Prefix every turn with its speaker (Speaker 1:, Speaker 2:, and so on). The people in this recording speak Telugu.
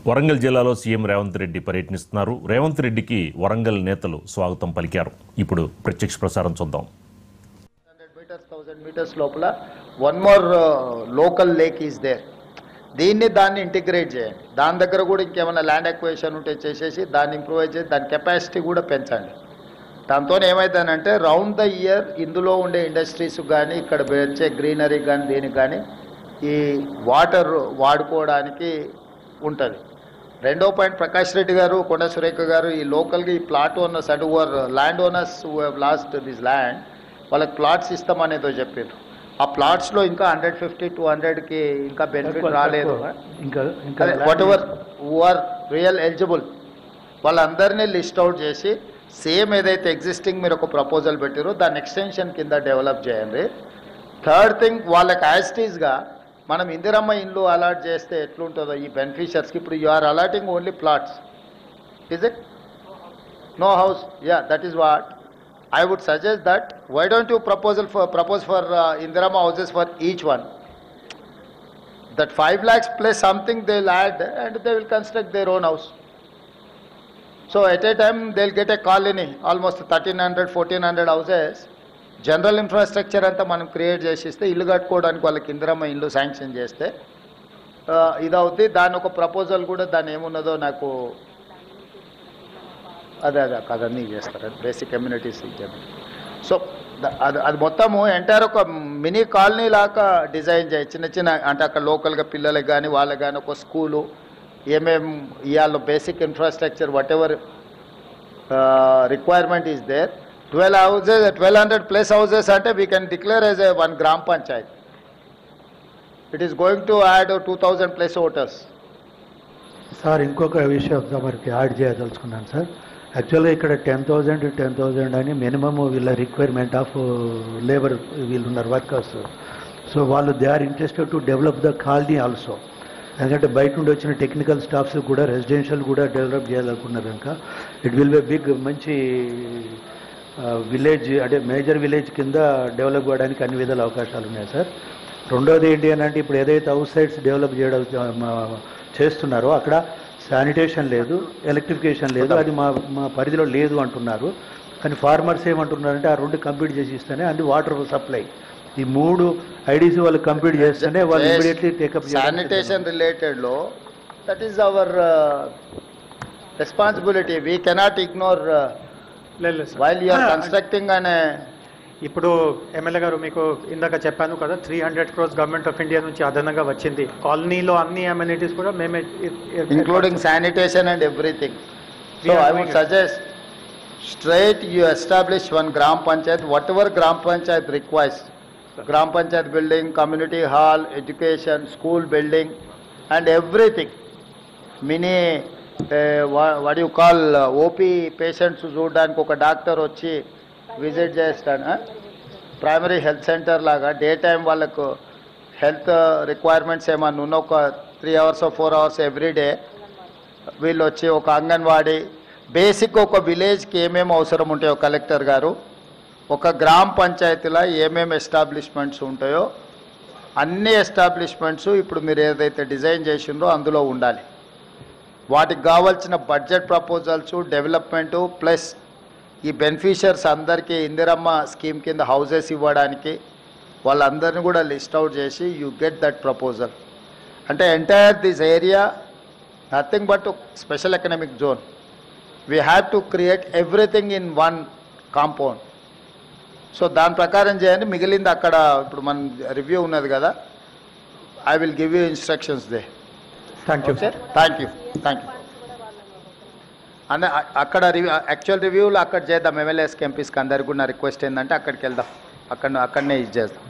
Speaker 1: వరంగల్ జిల్లాలో సీఎం రేవంత్ రెడ్డి పర్యటిస్తున్నారు. రేవంత్ రెడ్డికి వరంగల్ నేతలు స్వాగతం పలికారు. ఇప్పుడు ప్రత్యక్ష ప్రసారం చూద్దాం.
Speaker 2: 1000 meters లోపల one more local lake is there. దాన్ని ఇంటిగ్రేట్ చేయండి. దాని దగ్గర కూడా ఇంకేమైనా ల్యాండ్ ఎక్వేషన్ ఉంటే చేసేసి దాన్ని ఇంప్రూవైజ్ చేసి దాని కెపాసిటీ కూడా పెంచండి. దాంతో ఏమవుతుందంటే రౌండ్ ద ఇయర్ ఇందులో ఉండే ఇండస్ట్రీస్ కానీ ఇక్కడ వచ్చే గ్రీనరీ కానీ దేనికి కానీ ఈ వాటర్ వాడుకోవడానికి ఉంటుంది. రెండో పాయింట్, ప్రకాష్ రెడ్డి గారు, కొండ సురేఖ గారు ఈ లోకల్గా ఈ plot owners and over land owners who have lost this land వాళ్ళకి ప్లాట్స్ ఇస్తామనేదో చెప్పారు. ఆ ప్లాట్స్లో ఇంకా 150-200కి ఇంకా బెనిఫిట్ రాలేదు. ఇంకా whatever who are real eligible వాళ్ళందరినీ లిస్ట్ అవుట్ చేసి సేమ్ ఏదైతే ఎగ్జిస్టింగ్ మీరు ఒక ప్రపోజల్ పెట్టారో దాన్ని ఎక్స్టెన్షన్ కింద డెవలప్ చేయండి. థర్డ్ థింగ్, వాళ్ళకి యాస్టీస్గా మనం ఇందిరమ్మ ఇండ్లు అలాట్ చేస్తే ఎట్లుంటుందో ఈ బెనిఫిషియర్స్కి. ఇప్పుడు you are allotting only plots, is it? No house. Yeah, that is what I would suggest that why don't you propose for Indirama houses for each one. That 5 lakhs plus something they'll add and they will construct their own house. So at a time they'll get a colony, almost 1300-1400 houses. General infrastructure anta manam create chesiste illu kattukodaniki vallaki Indirama illu sanction cheste idavudi. Dani oka proposal kuda dani emunnado naku అదే కదన్నీ చేస్తారు బేసిక్ కమ్యూనిటీస్ ఇచ్చారు. సో అది మొత్తము ఎంటైర్ ఒక మినీ కాలనీ లాగా డిజైన్ చేయి. చిన్న చిన్న అంటే అక్కడ లోకల్గా పిల్లలకు కానీ వాళ్ళకి కానీ ఒక స్కూలు ఏమేమి ఇవాళ basic infrastructure whatever requirement is there. 12 houses 1200 plus houses అంటే we can declare as a one గ్రామ panchayat. It is going to add 2000 plus voters.
Speaker 3: Sir ఇంకొక విషయం మనకి యాడ్ చేయదలుచుకున్నాను సార్. యాక్చువల్గా ఇక్కడ 10,000 అని మినిమమ్ వీళ్ళ రిక్వైర్మెంట్ ఆఫ్ లేబర్ వీళ్ళు ఉన్నారు వర్కర్స్. సో వాళ్ళు they are interested to develop the colony also. ఎందుకంటే బయట నుండి వచ్చిన టెక్నికల్ స్టాఫ్స్ కూడా రెసిడెన్షియల్ కూడా డెవలప్ చేయాలనుకున్నారు కనుక ఇట్ విల్ బి బిగ్ మంచి విలేజ్ అంటే మేజర్ విలేజ్ కింద డెవలప్ అవ్వడానికి అన్ని విధాల అవకాశాలు ఉన్నాయి సార్. రెండోది ఏంటి అని అంటే ఇప్పుడు ఏదైతే అవుట్ సైడ్స్ డెవలప్ చేస్తున్నారో అక్కడ శానిటేషన్ లేదు, ఎలక్ట్రిఫికేషన్ లేదు, అది మా పరిధిలో లేదు అంటున్నారు. కానీ ఫార్మర్స్ ఏమంటున్నారంటే ఆ రెండు కంప్లీట్ చేసి ఇస్తేనే అది వాటర్ సప్లై ఈ 3 ఐడీసీ వాళ్ళు కంప్లీట్ చేస్తేనే వాళ్ళు ఇమీడియట్లీ టేకప్.
Speaker 2: శానిటేషన్ రిలేటెడ్లో that is our responsibility. We cannot ignore while you are constructing అనే.
Speaker 4: ఇప్పుడు ఎమ్మెల్యే గారు మీకు ఇందాక చెప్పాను కదా 300 crores గవర్నమెంట్ ఆఫ్ ఇండియా నుంచి అదనంగా వచ్చింది. కాలనీలో అన్ని అమ్యూనిటీస్ కూడా మేమే
Speaker 2: including sanitation and everything. So I would suggest straight you establish one gram panchayat, whatever gram panchayat requires. Gram panchayat building, community hall, education, school building and everything. Mini what do you call OP patients చూడడానికి ఒక డాక్టర్ వచ్చి విజిట్ చేస్తాను. ప్రైమరీ హెల్త్ సెంటర్ లాగా డే టైం వాళ్ళకు హెల్త్ రిక్వైర్మెంట్స్ ఏమన్నా ఉన్న ఒక 3 hours or 4 hours ఎవ్రీడే వీళ్ళు వచ్చి ఒక అంగన్వాడీ బేసిక్ ఒక విలేజ్కి ఏమేమి అవసరం ఉంటాయో కలెక్టర్ గారు ఒక గ్రామ పంచాయతీలో ఏమేమి ఎస్టాబ్లిష్మెంట్స్ ఉంటాయో అన్ని ఎస్టాబ్లిష్మెంట్స్ ఇప్పుడు మీరు ఏదైతే డిజైన్ చేసిండ్రో అందులో ఉండాలి. వాటికి కావాల్సిన బడ్జెట్ ప్రపోజల్స్, డెవలప్మెంటు ప్లస్ ఈ బెనిఫిషియర్స్ అందరికీ ఇందిరమ్మ స్కీమ్ కింద హౌసెస్ ఇవ్వడానికి వాళ్ళందరినీ కూడా లిస్ట్ అవుట్ చేసి యూ గెట్ దట్ ప్రపోజల్. అంటే entire this area nothing but special economic zone. We have to create everything in one compound. So దాని ప్రకారం చేయండి. మిగిలింది అక్కడ ఇప్పుడు మన రివ్యూ ఉన్నది కదా, I will give you instructions they.
Speaker 4: Thank you sir.
Speaker 2: Thank you. అన్న అక్కడ యాక్చువల్ రివ్యూలో అక్కడ చేద్దాం. ఎమ్మెల్యేస్కి ఎంపీస్కి అందరికి కూడా రిక్వెస్ట్ ఏంటంటే అక్కడికి వెళ్దాం, అక్కడనే ఇది చేద్దాం.